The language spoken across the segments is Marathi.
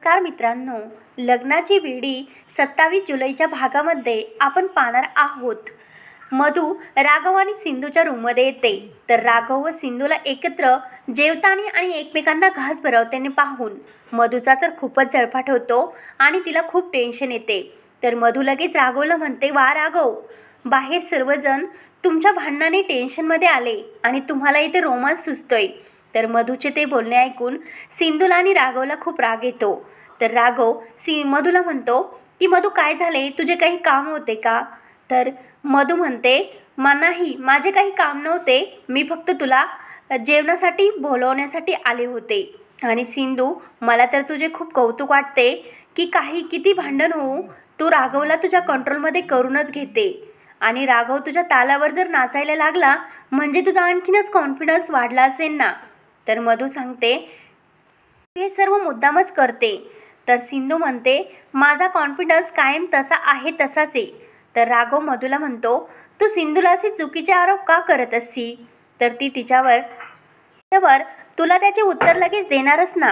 नमस्कार मित्रांनो, लग्नाची बेडी 27 जुलैच्या भागामध्ये आपण पाहणार आहोत। मधू राघव आणि सिंधूच्या रूममध्ये येते तर राघव व सिंधूला एकत्र जेवताना आणि एकमेकांना घास भरवताना पाहून मधूचा तर खूपच जळफाट होतो आणि तिला खूप टेन्शन येते। तर मधू लगेच राघवला म्हणते, वा राघव, बाहेर सर्वजण तुमच्या भांडणाने टेन्शनमध्ये आले आणि तुम्हाला इथे रोमांस सुचतोय। तर मधूचे ते बोलणे ऐकून सिंधूला आणि राघवला खूप राग येतो। तर राघव मधूला म्हणतो की मधू, काय झाले, तुझे काही काम होते का? तर मधू म्हणते, नाही, माझे काही काम नव्हते, मी फक्त तुला जेवणासाठी बोलवण्यासाठी आले होते। आणि सिंधू, मला तर तुझे खूप कौतुक वाटते की किती भांडण होऊ तू राघवला तुझ्या कंट्रोलमध्ये करूनच घेते आणि राघव तुझ्या तालावर जर नाचायला लागला म्हणजे तुझा आणखीनच कॉन्फिडन्स वाढला असेल ना। तर मधू सांगते, हे सर्व मुद्दामच करते। तर सिंधू म्हणते, माझा कॉन्फिडन्स कायम तसा आहे तसाच आहे। तर राघव मधूला म्हणतो, तू सिंधूला असे चुकीचे आरोप का करत असती? तर ती तिच्यावर तुला त्याचे उत्तर लगेच देणारच ना।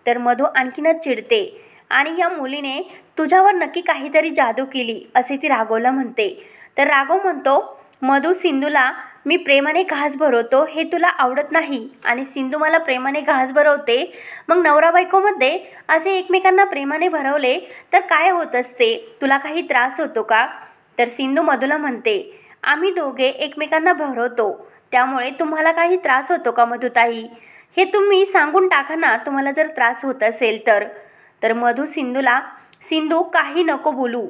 तर मधू आणखीनच चिडते आणि या मुलीने तुझ्यावर नक्की काहीतरी जादू केली असे ती राघवला म्हणते। तर राघव म्हणतो, मधू, सिंधूला मी प्रेमाने घास भरवतो हे तुला आवडत नाही आणि सिंधू मला प्रेमाने घास भरवते, मग नवरा बायकोमध्ये असे एकमेकांना प्रेमाने भरवले तर काय होत असते? तुला काही त्रास होतो का? तर सिंधू मधूला म्हणते, आम्ही दोघे एकमेकांना भरवतो त्यामुळे तुम्हाला काही त्रास होतो का मधुताई? हे तुम्ही सांगून टाका ना, तुम्हाला जर त्रास होत असेल तर। तर मधू सिंधूला, सिंधू, काही नको बोलू,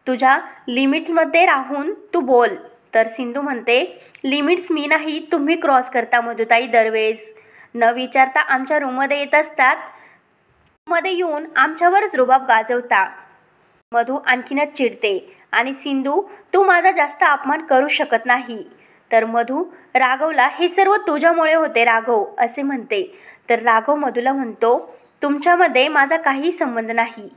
तुझ्या लिमिटमध्ये राहून तू बोल। तर सिंधू म्हणते, लिमिट्स मी नाही, तुम्ही क्रॉस करता मधुताई दरवेळेस। न विचारता आमच्या रूममध्ये येत असतात, मध्ये येऊन आमच्यावरच रुबाब गाजवता। मधू आणखीनच चिडते आणि सिंधू, तू माझा जास्त अपमान करू शकत नाही। तर मधू राघवला, हे सर्व तुझ्यामुळे होते राघव असे म्हणते। तर राघव मधूला म्हणतो, तुमच्यामध्ये माझा काही संबंध नाही।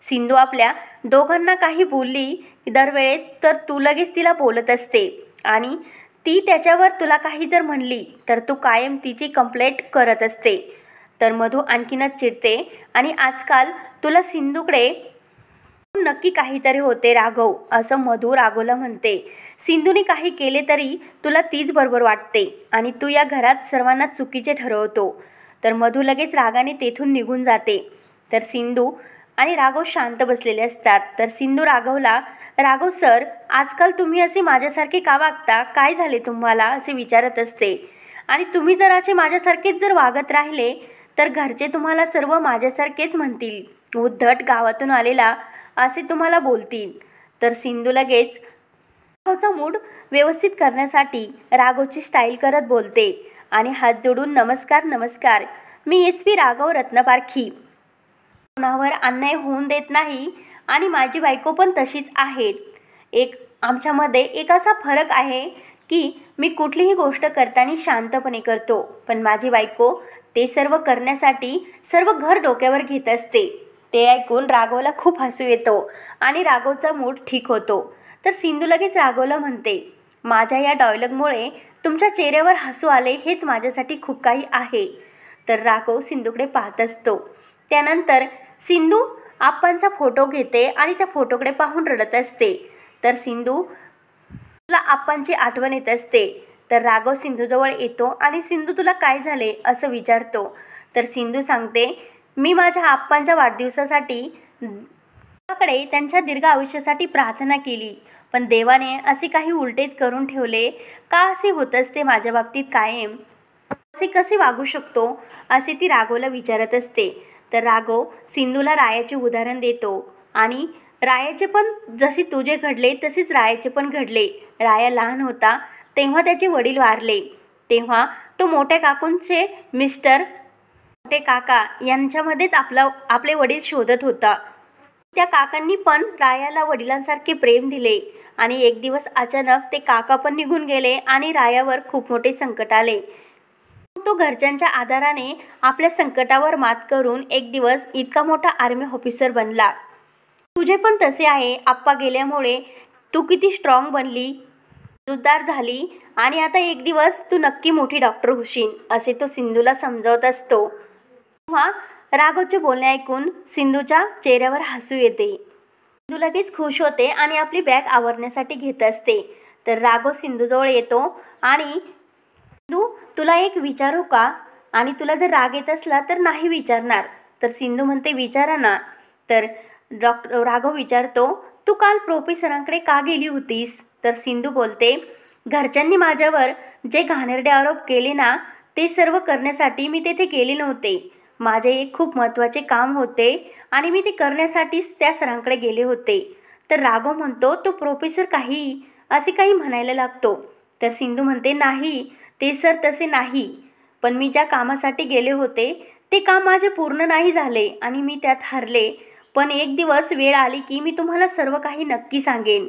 सिंधू आपल्या दोघांना काही बोलली दरवेळेस तर तू लगेच तिला बोलत असते आणि ती त्याच्यावर तुला काही जर म्हणली तर तू कायम तिची कंप्लेंट करत असते। तर मधू आणखीनच चिडते आणि आजकाल तुला सिंधूकडे नक्की काहीतरी होते राघव असं मधू राघवला म्हणते। सिंधूने काही केले तरी तुला तीच बरोबर वाटते आणि तू या घरात सर्वांना चुकीचे ठरवतो। तर मधू लगेच रागाने तेथून निघून जाते। तर सिंधू आणि राघव शांत बसलेले असतात। तर सिंधू राघवला, राघव सर, आजकाल तुम्ही असे माझ्यासारखे का वागता? काय झाले तुम्हाला? असे विचारत असते आणि तुम्ही जर असे माझ्यासारखेच जर वागत राहिले तर घरचे तुम्हाला सर्व माझ्यासारखेच म्हणतील, उद्धट गावातून आलेला असे तुम्हाला बोलतील। तर सिंधू लगेच राघवचा मूड व्यवस्थित करण्यासाठी राघवची स्टाईल करत बोलते आणि हात जोडून, नमस्कार नमस्कार, मी SP राघव रत्नपारखी, कोणावर अन्याय होऊन देत नाही आणि माझी बायको पण तशीच आहेत। आमच्यामध्ये एक असा फरक आहे की मी कुठलीही गोष्ट करताना शांतपणे करतो, पण माझी बायको ते सर्व करण्यासाठी सर्व घर डोक्यावर घेत असते। ते ऐकून राघवला खूप हसू येतो आणि राघवचा मूड ठीक होतो। तर सिंधू लगेच राघवला म्हणते, माझ्या या डायलॉगमुळे तुमच्या चेहऱ्यावर हसू आले हेच माझ्यासाठी खूप काही आहे। तर राघव सिंधूकडे पाहत असतो। त्यानंतर सिंधू आप्पांचा फोटो घेते आणि त्या फोटोकडे पाहून रडत असते। तर सिंधू, तुला आप्पांची आठवण येत असते। तर राघव सिंधूजवळ येतो आणि सिंधू, तुला काय झाले असं विचारतो। तर सिंधू सांगते, मी माझ्या आप्पांच्या वाढदिवसासाठी देवाकडे त्यांच्या दीर्घ आयुष्यासाठी प्रार्थना केली, पण देवाने असे काही उलटेच करून ठेवले का? असे होत असते माझ्या बाबतीत कायम, असे कसे वागू शकतो असे ती राघवला विचारत असते। तर राघव सिंधूला रायाचे उदाहरण देतो आणि रायाचे पण जसे तुझे घडले तसेच रायाचे पण घडले। राया लहान होता तेव्हा त्याचे वडील वारले, तेव्हा तो मोठ्या काकूंचे मोठे काका यांच्यामध्येच आपले वडील शोधत होता। त्या काकांनी पण रायाला वडिलांसारखे प्रेम दिले आणि एक दिवस अचानक ते काका पण निघून गेले आणि रायावर खूप मोठे संकट आले। तो घरच्यांच्या आधाराने आपल्या संकटावर मात करून एक दिवस इतका मोठा आर्मी ऑफिसर बनला। तुझे पण तसे आहे, आप्पा गेल्यामुळे तू किती स्ट्रॉंग बनली, समजूतदार झाली आणि आता एक दिवस तू नक्की मोठी डॉक्टर होशील असे तो सिंधूला समजावत असतो। तेव्हा राघवचे बोलणे ऐकून सिंधूच्या चेहऱ्यावर हसू येते। सिंधू लगेच खुश होते आणि आपली बॅग आवरण्यासाठी घेत असते। तर राघव सिंधूजवळ येतो आणि सिंधू, तुला एक विचारू का? आणि तुला जर राग येत असला तर नाही विचारणार। तर सिंधू म्हणते, विचारा ना। तर राघव विचारतो, तू काल प्रोफेसरांकडे का गेली होतीस? तर सिंधू बोलते, घरच्यांनी माझ्यावर जे घाणेरडे आरोप केले ना, ते सर्व करण्यासाठी मी तेथे गेले नव्हते। माझे एक खूप महत्त्वाचे काम होते आणि मी ते करण्यासाठीच त्या सरांकडे गेले होते। तर राघव म्हणतो, तो प्रोफेसर असे काही म्हणायला लागतो। तर सिंधू म्हणते, नाही, ते सर तसे नाही, पण मी ज्या कामासाठी गेले होते ते काम माझे पूर्ण नाही झाले आणि मी त्यात हरले। पण एक दिवस वेळ आली की मी तुम्हाला सर्व काही नक्की सांगेन।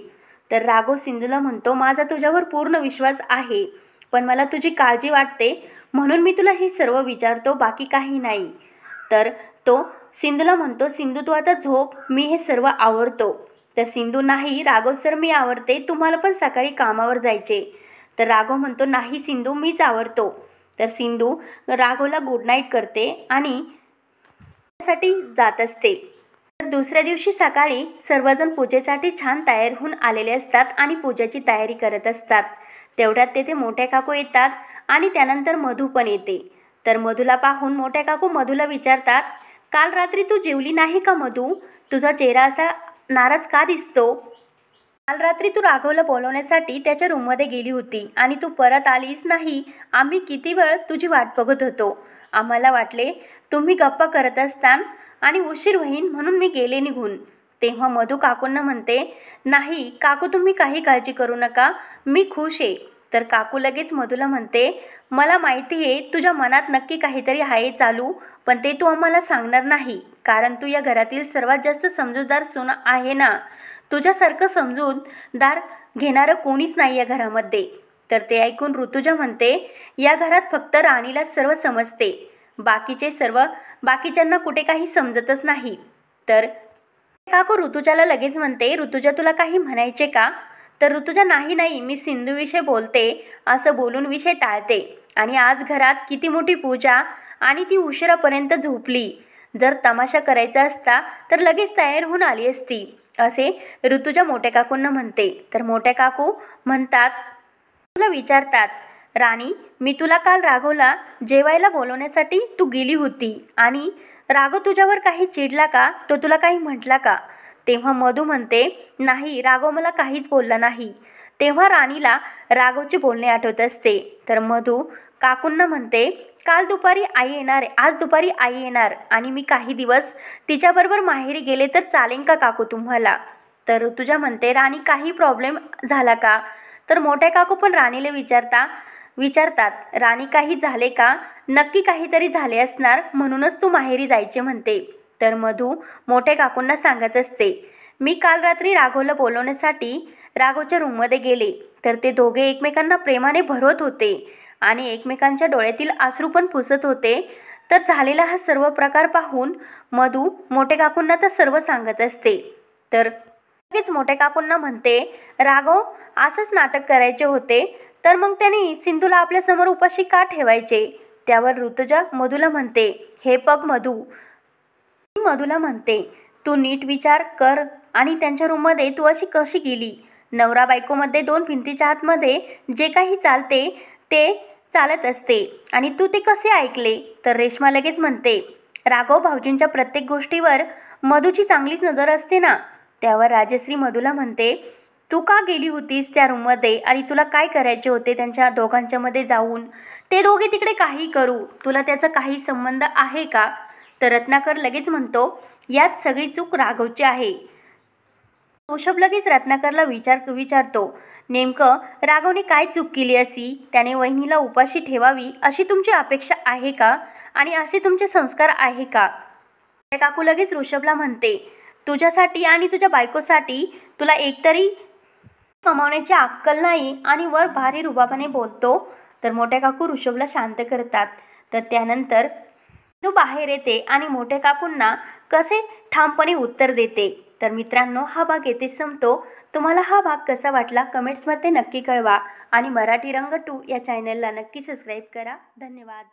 तर राघव सिंधूला म्हणतो, माझा तुझ्यावर पूर्ण विश्वास आहे, पण मला तुझी काळजी वाटते म्हणून मी तुला हे सर्व विचारतो, बाकी काही नाही। तर तो सिंधूला म्हणतो, सिंधू तू आता झोप, मी हे सर्व आवरतो। तर सिंधू, नाही राघव सर, मी आवरते, तुम्हाला पण सकाळी कामावर जायचे। तर राघव म्हणतो, नाही सिंधू, मीच आवरतो। तर सिंधू राघवला गुड नाईट करते आणि साठी जात असते। तर दुसऱ्या दिवशी सकाळी सर्वजण पूजेसाठी छान तयार होऊन आलेले असतात आणि पूजेची तयारी करत असतात। तेवढ्यात तेथे मोठे काकू येतात आणि त्यानंतर मधू पण येते। तर मधूला पाहून मोठे काकू मधूला विचारतात, काल रात्री तू जेवली नाही का मधू? तुझा चेहरा असा नाराज का दिसतो? काल रात्री तू राघवला बोलवण्यासाठी त्याच्या रूममध्ये गेली होती आणि तू परत आलीस नाही। आम्ही किती वेळ तुझी वाट बघत होतो। आम्हाला वाटले तुम्ही गप्पा करत असतान आणि उशीर होईन म्हणून मी गेले निघून। तेव्हा मधू काकूंना म्हणते, नाही काकू, तुम्ही काही काळजी करू नका, मी खुश आहे। तर काकू लगेच मधूला म्हणते, मला माहिती आहे तुझ्या मनात नक्की काहीतरी आहे चालू, पण ते तू आम्हाला सांगणार नाही, कारण तू या घरातील सर्वात जास्त समजूतदार सून आहे ना। तुझ्यासारखं समजूतदार घेणारं कोणीच नाही या घरामध्ये। तर ते ऐकून ऋतुजा म्हणते, या घरात फक्त राणीला सर्व समजते, बाकीच्यांना कुठे काही समजतच नाही। तर काकू ऋतुजाला लगेच म्हणते, ऋतुजा तुला काही म्हणायचे का? तर ऋतुजा, नाही, मी सिंधूविषयी बोलते असं बोलून विषय टाळते। आणि आज घरात किती मोठी पूजा आणि ती उशिरापर्यंत झोपली, जर तमाशा करायचा असता तर लगेच तयार होऊन आली असती, असे ऋतुजा मोठ्या काकूंना म्हणते। तर मोठ्या काकू म्हणतात, तुला विचारतात, राणी, मी तुला काल राघवला जेवायला बोलवण्यासाठी तू गेली होती आणि राघव तुझ्यावर काही चिडला का? तो तुला काही म्हटला का? तेव्हा मधू म्हणते, नाही, राघव मला काहीच बोलला नाही। तेव्हा राणीला राघवचे बोलणे आठवत असते। तर मधू काकूंना म्हणते, आज दुपारी आई येणार आणि मी काही दिवस तिच्याबरोबर माहेरी गेले तर चालेल का काकू तुम्हाला? तर ऋतुजा म्हणते, राणी, काही प्रॉब्लेम झाला का? तर मोठ्या काकू पण राणीला विचारतात, राणी, काही झाले का? नक्की काहीतरी झाले असणार म्हणूनच तू माहेरी जायचे म्हणते। तर मधू मोठ्या काकूंना सांगत असते, मी काल रात्री राघवला बोलवण्यासाठी राघवच्या रूममध्ये गेले, तर ते दोघे एकमेकांना प्रेमाने भरवत होते आणि एकमेकांच्या डोळ्यातील अश्रू पण पुसत होते। तर झालेला हा सर्व प्रकार पाहून मधू मोठ्या काकूंना तर सर्व सांगत असते। तर लगेच मोठ्या काकूंना म्हणते, राघव असंच नाटक करायचे होते तर मग त्याने सिंधूला आपल्यासमोर उपाशी का ठेवायचे? त्यावर ऋतुजा मधूला म्हणते, हे बघ मधूला म्हणते, तू नीट विचार कर आणि त्यांच्या रूममध्ये तू अशी कशी गेली? नवरा बायकोमध्ये दोन भिंतीच्या आतमध्ये जे काही चालते ते चालत असते आणि तू ते कसे ऐकले? तर रेश्मा लगेच म्हणते, राघव भाऊजींच्या प्रत्येक गोष्टीवर मधूची चांगलीच नजर असते ना। त्यावर राजश्री मधूला म्हणते, तू का गेली होतीस त्या रूममध्ये आणि तुला काय करायचे होते त्यांच्या दोघांच्या मध्ये जाऊन? ते दोघे तिकडे काही करू, तुला त्याचा काही संबंध आहे का? तर रत्नाकर लगेच म्हणतो, यात सगळी चूक राघवची आहे। ऋषभ लगेच रत्नाकरला विचारतो, नेमकं राघवने काय चूक केली अशी? त्याने वहिनीला उपाशी ठेवावी अशी तुमची अपेक्षा आहे का? आणि असे तुमचे संस्कार आहे का? काकू लगेच ऋषभला म्हणते, तुझ्यासाठी आणि तुझ्या बायकोसाठी तुला एकतरी कमावण्याची अक्कल नाही आणि वर भारी रुबाबाने बोलतो। तर मोठ्या काकू ऋषभला शांत करतात। तर त्यानंतर तो बाहेर येते आणि मोठ्या काकूंना कसे ठामपणे उत्तर देते। तर मित्रांनो, हा भाग येथे संपतो। तुम्हाला हा भाग कसा वाटला कमेंट्समध्ये नक्की कळवा आणि मराठी रंग 2 या चॅनलला नक्की सबस्क्राईब करा। धन्यवाद।